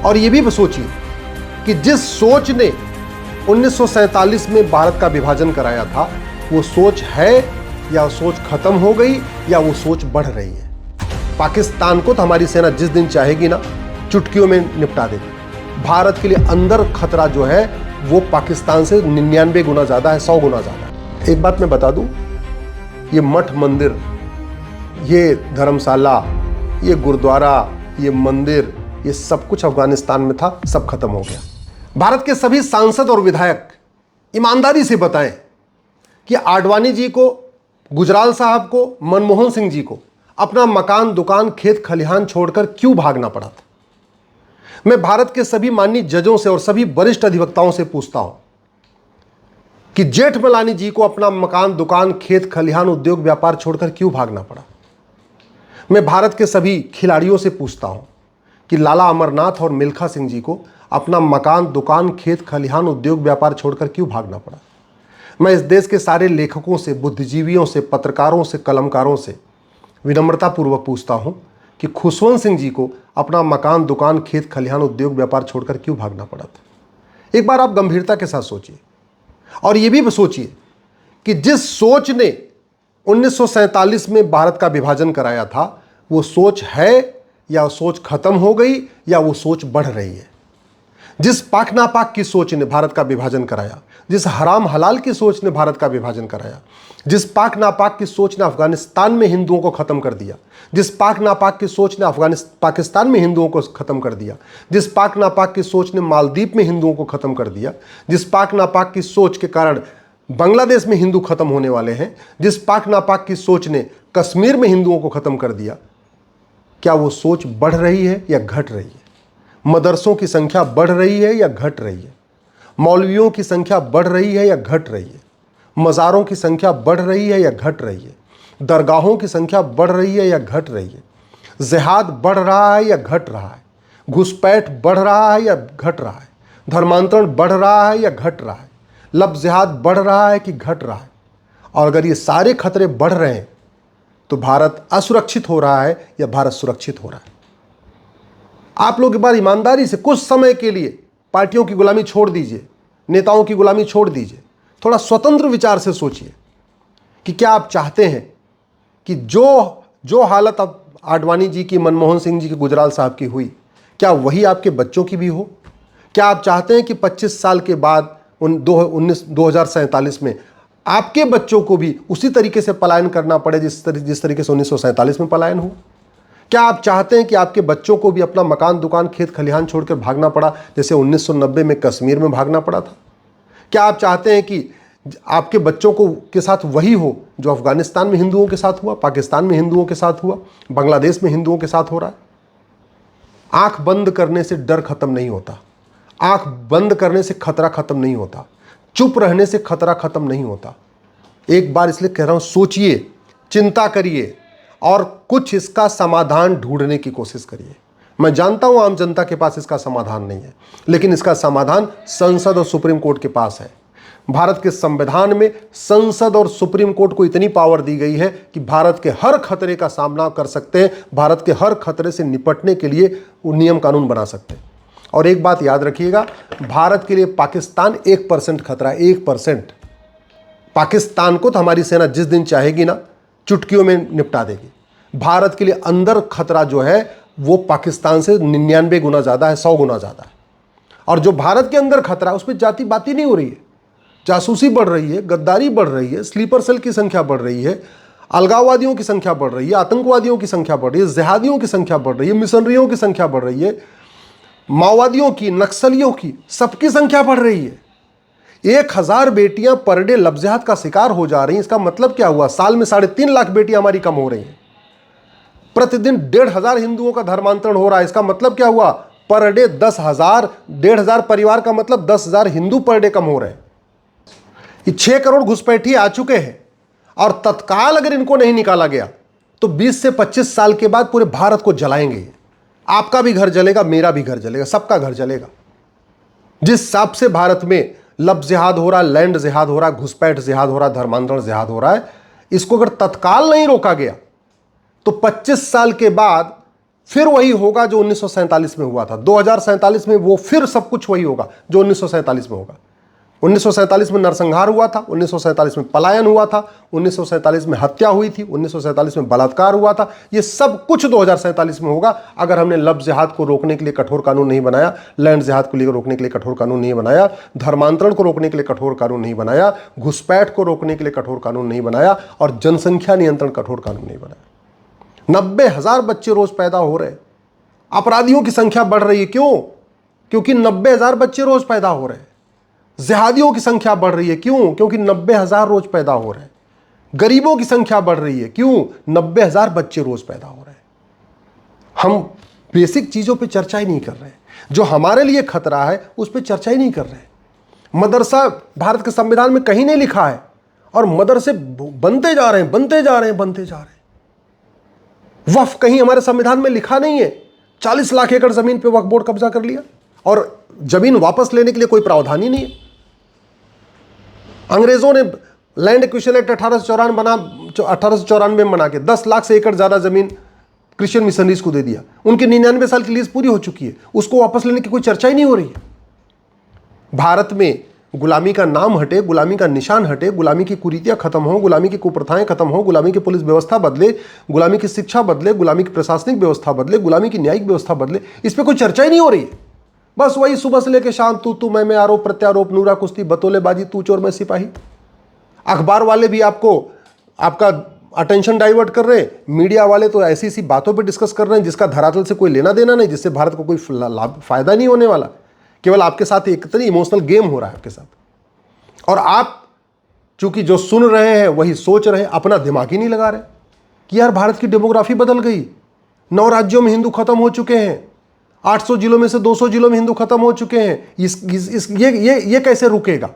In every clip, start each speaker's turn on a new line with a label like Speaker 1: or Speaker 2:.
Speaker 1: और ये भी सोचिए कि जिस सोच ने 1947 में भारत का विभाजन कराया था, वो सोच है या सोच खत्म हो गई या वो सोच बढ़ रही है। पाकिस्तान को तो हमारी सेना जिस दिन चाहेगी ना, चुटकियों में निपटा देगी। भारत के लिए अंदर खतरा जो है वो पाकिस्तान से 99 गुना ज्यादा है, 100 गुना ज्यादा है। एक बात मैं बता दूं, ये मठ मंदिर, ये धर्मशाला, ये गुरुद्वारा, ये मंदिर, ये सब कुछ अफगानिस्तान में था, सब खत्म हो गया। भारत के सभी सांसद और विधायक ईमानदारी से बताएं कि आडवाणी जी को, गुजराल साहब को, मनमोहन सिंह जी को अपना मकान, दुकान, खेत खलिहान छोड़कर क्यों भागना पड़ा था। मैं भारत के सभी माननीय जजों से और सभी वरिष्ठ अधिवक्ताओं से पूछता हूं कि जेठमलानी जी को अपना मकान, दुकान, खेत खलिहान, उद्योग, व्यापार छोड़कर क्यों भागना पड़ा। मैं भारत के सभी खिलाड़ियों से पूछता हूं कि लाला अमरनाथ और मिल्खा सिंह जी को अपना मकान, दुकान, खेत खलिहान, उद्योग, व्यापार छोड़कर क्यों भागना पड़ा। मैं इस देश के सारे लेखकों से, बुद्धिजीवियों से, पत्रकारों से, कलमकारों से विनम्रतापूर्वक पूछता हूं कि खुशवंत सिंह जी को अपना मकान, दुकान, खेत खलिहान, उद्योग, व्यापार छोड़कर क्यों भागना पड़ा था। एक बार आप गंभीरता के साथ सोचिए और यह भी सोचिए कि जिस सोच ने 1947 में भारत का विभाजन कराया था, वो सोच है या सोच खत्म हो गई या वो सोच बढ़ रही है। जिस पाक नापाक की सोच ने भारत का विभाजन कराया, जिस हराम हलाल की सोच ने भारत का विभाजन कराया, जिस पाक नापाक की सोच ने अफगानिस्तान में हिंदुओं को खत्म कर दिया, जिस पाक नापाक की सोच ने पाकिस्तान में हिंदुओं को खत्म कर दिया, जिस पाक नापाक की सोच ने मालदीव में हिंदुओं को खत्म कर दिया, जिस पाक नापाक की सोच के कारण बांग्लादेश में हिंदू खत्म होने वाले हैं, जिस पाक नापाक की सोच ने कश्मीर में हिंदुओं को खत्म कर दिया, क्या वो सोच बढ़ रही है या घट रही है। मदरसों की संख्या बढ़ रही है या घट रही है। मौलवियों की संख्या बढ़ रही है या घट रही है। मज़ारों की संख्या बढ़ रही है या घट रही है। दरगाहों की संख्या बढ़ रही है या घट रही है। जिहाद बढ़ रहा है या घट रहा है। घुसपैठ बढ़ रहा है या घट रहा है। धर्मांतरण बढ़ रहा है या घट रहा है। लब जिहाद बढ़ रहा है कि घट रहा है। और अगर ये सारे खतरे बढ़ रहे हैं तो भारत असुरक्षित हो रहा है या भारत सुरक्षित हो रहा है। आप लोग एक बार ईमानदारी से कुछ समय के लिए पार्टियों की गुलामी छोड़ दीजिए, नेताओं की गुलामी छोड़ दीजिए, थोड़ा स्वतंत्र विचार से सोचिए कि क्या आप चाहते हैं कि जो हालत अब आडवाणी जी की, मनमोहन सिंह जी की, गुजराल साहब की हुई, क्या वही आपके बच्चों की भी हो। क्या आप चाहते हैं कि 25 साल के बाद 2047 में आपके बच्चों को भी उसी तरीके से पलायन करना पड़े जिस तरीके से 1947 में पलायन हुआ। क्या आप चाहते हैं कि आपके बच्चों को भी अपना मकान, दुकान, खेत खलिहान छोड़कर भागना पड़ा जैसे 1990 में कश्मीर में भागना पड़ा था। क्या आप चाहते हैं कि आपके बच्चों को के साथ वही हो जो अफगानिस्तान में हिंदुओं के साथ हुआ, पाकिस्तान में हिंदुओं के साथ हुआ, बांग्लादेश में हिंदुओं के साथ हो रहा है। आंख बंद करने से डर खत्म नहीं होता, आंख बंद करने से खतरा खत्म नहीं होता, चुप रहने से खतरा खत्म नहीं होता। एक बार इसलिए कह रहा हूं, सोचिए, चिंता करिए और कुछ इसका समाधान ढूंढने की कोशिश करिए। मैं जानता हूं आम जनता के पास इसका समाधान नहीं है, लेकिन इसका समाधान संसद और सुप्रीम कोर्ट के पास है। भारत के संविधान में संसद और सुप्रीम कोर्ट को इतनी पावर दी गई है कि भारत के हर खतरे का सामना कर सकते हैं, भारत के हर खतरे से निपटने के लिए वो नियम कानून बना सकते हैं। और एक बात याद रखिएगा, भारत के लिए पाकिस्तान 1% खतरा है, 1%। पाकिस्तान को तो हमारी सेना जिस दिन चाहेगी ना, चुटकियों में निपटा देगी। भारत के लिए अंदर खतरा जो है वो पाकिस्तान से 99 गुना ज़्यादा है, 100 गुना ज़्यादा है। और जो भारत के अंदर खतरा है उसमें जाति बात ही नहीं हो रही है। जासूसी बढ़ रही है, गद्दारी बढ़ रही है, स्लीपर सेल की संख्या बढ़ रही है, अलगाववादियों की संख्या बढ़ रही है, आतंकवादियों की संख्या बढ़ रही है, जिहादियों की संख्या बढ़ रही है, मिशनरियों की संख्या बढ़ रही है, माओवादियों की, नक्सलियों की, सबकी संख्या बढ़ रही है। 1000 बेटियां पर डे लफ्ज़ियात का शिकार हो जा रही हैं। इसका मतलब क्या हुआ? साल में 3.5 लाख बेटियां हमारी कम हो रही हैं। प्रतिदिन 1,500 हिंदुओं का धर्मांतरण हो रहा है। इसका मतलब क्या हुआ? पर डे 10,000, 1,500 परिवार का मतलब 10,000 हिंदू पर डे कम हो रहे हैं। ये 6 करोड़ घुसपैठी आ चुके हैं और तत्काल अगर इनको नहीं निकाला गया तो 20 से 25 साल के बाद पूरे भारत को जलाएंगे। आपका भी घर जलेगा, मेरा भी घर जलेगा, सबका घर जलेगा। जिस हिसाब से भारत में लफ्ज़ जिहाद हो रहा है, लैंड जिहाद हो रहा है, घुसपैठ जिहाद हो रहा है, धर्मांतरण जिहाद हो रहा है, इसको अगर तत्काल नहीं रोका गया तो 25 साल के बाद फिर वही होगा जो 1947 में हुआ था। 2047 में वो फिर सब कुछ वही होगा जो 1947 में होगा। 1947 में नरसंहार हुआ था, 1947 में पलायन हुआ था, 1947 में हत्या हुई थी, 1947 में बलात्कार हुआ था। ये सब कुछ 2047 में होगा अगर हमने लफ्ज़ जिहाद को रोकने के लिए कठोर कानून नहीं बनाया, लैंड जिहाद को रोकने के लिए कठोर कानून नहीं बनाया, धर्मांतरण को रोकने के लिए कठोर कानून नहीं बनाया, घुसपैठ को रोकने के लिए कठोर कानून नहीं बनाया और जनसंख्या नियंत्रण कठोर कानून नहीं बनाया। 90,000 बच्चे रोज पैदा हो रहे हैं। अपराधियों की संख्या बढ़ रही है। क्यों? क्योंकि 90,000 बच्चे रोज पैदा हो रहे हैं। जिहादियों की संख्या बढ़ रही है। क्यों? क्योंकि 90,000 रोज पैदा हो रहे हैं। गरीबों की संख्या बढ़ रही है। क्यों? 90,000 बच्चे रोज पैदा हो रहे हैं। हम बेसिक चीजों पे चर्चा ही नहीं कर रहे हैं। जो हमारे लिए खतरा है उस पर चर्चा ही नहीं कर रहे। मदरसा भारत के संविधान में कहीं नहीं लिखा है और मदरसे बनते जा रहे हैं, बनते जा रहे हैं, बनते जा रहे हैं। वक्फ कहीं हमारे संविधान में लिखा नहीं है। 40 लाख एकड़ जमीन पे वक्फ बोर्ड कब्जा कर लिया और जमीन वापस लेने के लिए कोई प्रावधान ही नहीं है। अंग्रेजों ने लैंड एक्विजिशन एक्ट 1894 में बना के 10 लाख से एकड़ ज्यादा जमीन क्रिश्चियन मिशनरीज को दे दिया। उनकी 99 साल की लीज पूरी हो चुकी है, उसको वापस लेने की कोई चर्चा ही नहीं हो रही है। भारत में गुलामी का नाम हटे, गुलामी का निशान हटे, गुलामी की कुरीतियां खत्म हो, गुलामी की कुप्रथाएं खत्म हो, गुलामी की पुलिस व्यवस्था बदले, गुलामी की शिक्षा बदले, गुलामी की प्रशासनिक व्यवस्था बदले, गुलामी की न्यायिक व्यवस्था बदले, इस पर कोई चर्चा ही नहीं हो रही है। बस वही सुबह से लेकर शाम तू मैं आरोप प्रत्यारोप, नूरा कुश्ती, बतौलेबाजी, तू चोर मैं सिपाही। अखबार वाले भी आपका अटेंशन डाइवर्ट कर रहे हैं। मीडिया वाले तो ऐसी ऐसी बातों पे डिस्कस कर रहे हैं जिसका धरातल से कोई लेना देना नहीं, जिससे भारत को कोई लाभ फायदा नहीं होने वाला। केवल आपके साथ एक तरह इमोशनल गेम हो रहा है आपके साथ। और आप चूंकि जो सुन रहे हैं वही सोच रहे हैं, अपना दिमाग ही नहीं लगा रहे कि यार भारत की डेमोग्राफी बदल गई। 9 राज्यों में हिंदू खत्म हो चुके हैं। 800 जिलों में से 200 जिलों में हिंदू खत्म हो चुके हैं। ये कैसे रुकेगा?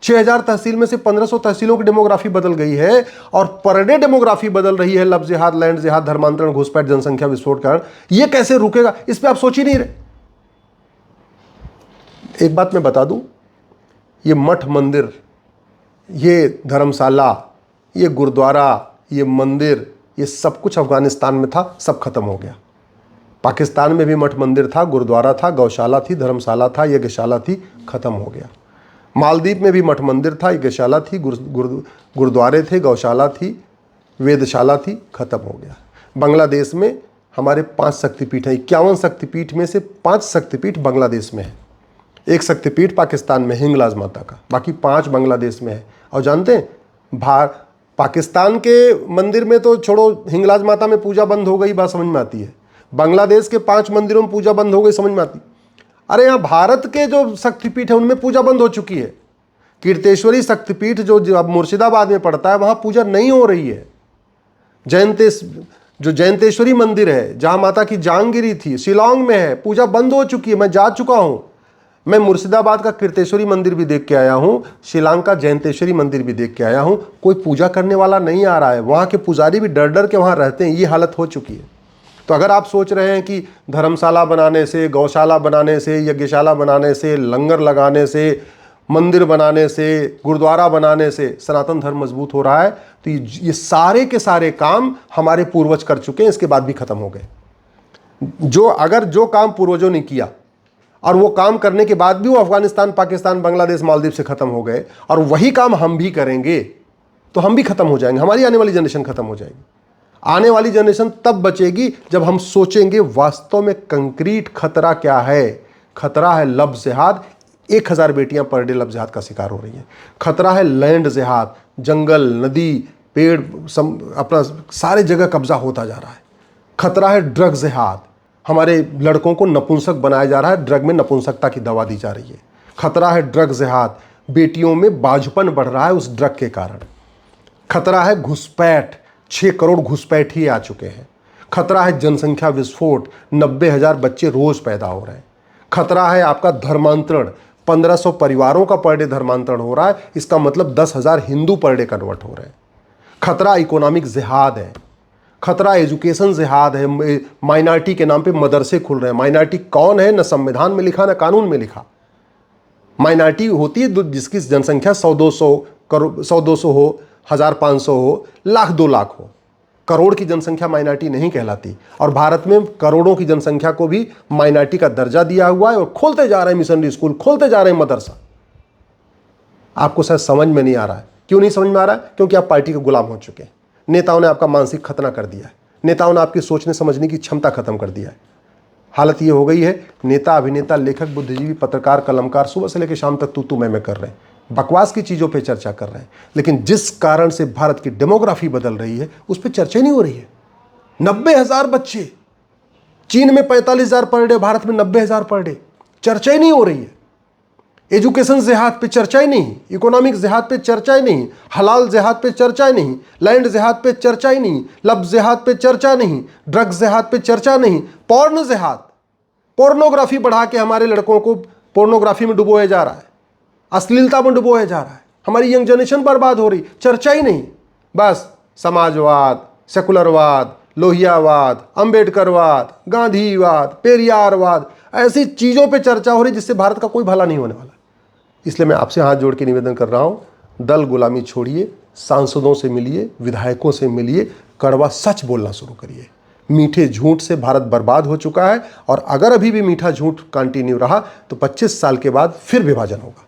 Speaker 1: 6000 तहसील में से 1500 तहसीलों की डेमोग्राफी बदल गई है और पर डे डेमोग्राफी बदल रही है। लफ्ज़ जिहाद, लैंड जिहाद, धर्मांतरण, घुसपैठ, जनसंख्या विस्फोट कारण। ये कैसे रुकेगा? इस पर आप सोच ही नहीं रहे। एक बात मैं बता दूं, ये मठ मंदिर, ये धर्मशाला, ये गुरुद्वारा, ये मंदिर, ये सब कुछ अफगानिस्तान में था, सब खत्म हो गया। पाकिस्तान में भी मठ मंदिर था, गुरुद्वारा था, गौशाला थी, धर्मशाला था, यज्ञशाला थी, खत्म हो गया। मालदीव में भी मठ मंदिर था, यज्ञशाला थी, गुरुद्वारे थे, गौशाला थी, वेदशाला थी, खत्म हो गया। बांग्लादेश में हमारे 5 शक्तिपीठ हैं। 51 शक्तिपीठ में से 5 शक्तिपीठ बांग्लादेश में है। एक शक्तिपीठ पाकिस्तान में, हिंगलाज माता का, बाकी 5 बांग्लादेश में है। और जानते हैं, पाकिस्तान के मंदिर में तो छोड़ो, हिंगलाज माता में पूजा बंद हो गई, बात समझ में आती है। बांग्लादेश के 5 मंदिरों में पूजा बंद हो गई, समझ में आती। अरे यहाँ भारत के जो शक्तिपीठ है उनमें पूजा बंद हो चुकी है। कीर्तेश्वरी शक्तिपीठ जो अब मुर्शिदाबाद में पड़ता है, वहाँ पूजा नहीं हो रही है। जयंतेश्वरी मंदिर है जहाँ माता की जांगिरी थी, शिलांग में है, पूजा बंद हो चुकी है। मैं जा चुका हूँ। मैं मुर्शिदाबाद का कीर्तेश्वरी मंदिर भी देख के आया हूँ, शिलांग का जयंतेश्वरी मंदिर भी देख के आया हूँ। कोई पूजा करने वाला नहीं आ रहा है। वहाँ के पुजारी भी डर डर के वहाँ रहते हैं। ये हालत हो चुकी है। तो अगर आप सोच रहे हैं कि धर्मशाला बनाने से, गौशाला बनाने से, यज्ञशाला बनाने से, लंगर लगाने से, मंदिर बनाने से, गुरुद्वारा बनाने से सनातन धर्म मजबूत हो रहा है, तो ये सारे के सारे काम हमारे पूर्वज कर चुके हैं, इसके बाद भी खत्म हो गए। जो काम पूर्वजों ने किया और वो काम करने के बाद भी वो अफगानिस्तान, पाकिस्तान, बांग्लादेश, मालदीव से खत्म हो गए, और वही काम हम भी करेंगे तो हम भी खत्म हो जाएंगे। हमारी आने वाली जनरेशन खत्म हो जाएगी। आने वाली जनरेशन तब बचेगी जब हम सोचेंगे वास्तव में कंक्रीट खतरा क्या है। खतरा है लफ्ज़ जिहाद। 1000 बेटियां पर डे लफ्ज़ जिहाद का शिकार हो रही हैं। खतरा है लैंड जिहाद, जंगल, नदी, पेड़, अपना सारे जगह कब्जा होता जा रहा है। खतरा है ड्रग जिहाद। हमारे लड़कों को नपुंसक बनाया जा रहा है, ड्रग में नपुंसकता की दवा दी जा रही है। खतरा है ड्रग जिहाद। बेटियों में बाझपन बढ़ रहा है उस ड्रग के कारण। खतरा है घुसपैठ। 6 करोड़ घुसपैठी आ चुके हैं। खतरा है जनसंख्या विस्फोट। 90,000 बच्चे रोज पैदा हो रहे हैं। खतरा है आपका धर्मांतरण। 1500 परिवारों का पर डे धर्मांतरण हो रहा है। इसका मतलब 10,000 हिंदू पर डे कन्वर्ट हो रहे हैं। खतरा इकोनॉमिक जिहाद है। खतरा एजुकेशन जिहाद है। माइनॉरिटी के नाम पे मदरसे खुल रहे हैं। माइनॉरिटी कौन है, न संविधान में लिखा न कानून में लिखा। माइनॉरिटी होती है जिसकी जनसंख्या 100-200 हो, 1500 हो, 1,000-1,000 हो, 1,00,000-2 लाख हो। करोड़ की जनसंख्या माइनॉरिटी नहीं कहलाती, और भारत में करोड़ों की जनसंख्या को भी माइनॉरिटी का दर्जा दिया हुआ है, और खोलते जा रहे हैं मिशनरी स्कूल, खोलते जा रहे हैं मदरसा। आपको शायद समझ में नहीं आ रहा है। क्यों नहीं समझ में आ रहा है? क्योंकि आप पार्टी के गुलाम हो चुके हैं। नेताओं ने आपका मानसिक खतना कर दिया है, नेताओं ने आपकी सोचने समझने की क्षमता खत्म कर दिया है। हालत ये हो गई है, नेता, अभिनेता, लेखक, बुद्धिजीवी, पत्रकार, कलमकार सुबह से लेकर शाम तक तू मैं कर रहे हैं, बकवास की चीज़ों पे चर्चा कर रहे हैं, लेकिन जिस कारण से भारत की डेमोग्राफी बदल रही है उस पर चर्चा नहीं हो रही है। 90,000 बच्चे, चीन में 45,000 पर डे, भारत में 90,000 पर डे, चर्चा ही नहीं हो रही है। एजुकेशन जिहाद पे चर्चा ही नहीं, इकोनॉमिक जिहाद पे चर्चा ही नहीं, हलाल जिहाद पे चर्चा ही नहीं, लैंड जिहाद पे चर्चा ही नहीं, लफ्ज जिहाद पे चर्चा नहीं, ड्रग्स जिहाद पे चर्चा नहीं, पॉर्न जिहाद, पोर्नोग्राफी बढ़ा के हमारे लड़कों को पोर्नोग्राफी में डुबोया जा रहा है, अश्लीलता में डुबोया जा रहा है, हमारी यंग जनरेशन बर्बाद हो रही, चर्चा ही नहीं। बस समाजवाद, सेकुलरवाद, लोहियावाद, अंबेडकरवाद, गांधीवाद, पेरियारवाद, ऐसी चीज़ों पे चर्चा हो रही जिससे भारत का कोई भला नहीं होने वाला। इसलिए मैं आपसे हाथ जोड़ के निवेदन कर रहा हूं, दल गुलामी छोड़िए, सांसदों से मिलिए, विधायकों से मिलिए, कड़वा सच बोलना शुरू करिए। मीठे झूठ से भारत बर्बाद हो चुका है, और अगर अभी भी मीठा झूठ कंटिन्यू रहा तो 25 साल के बाद फिर विभाजन होगा।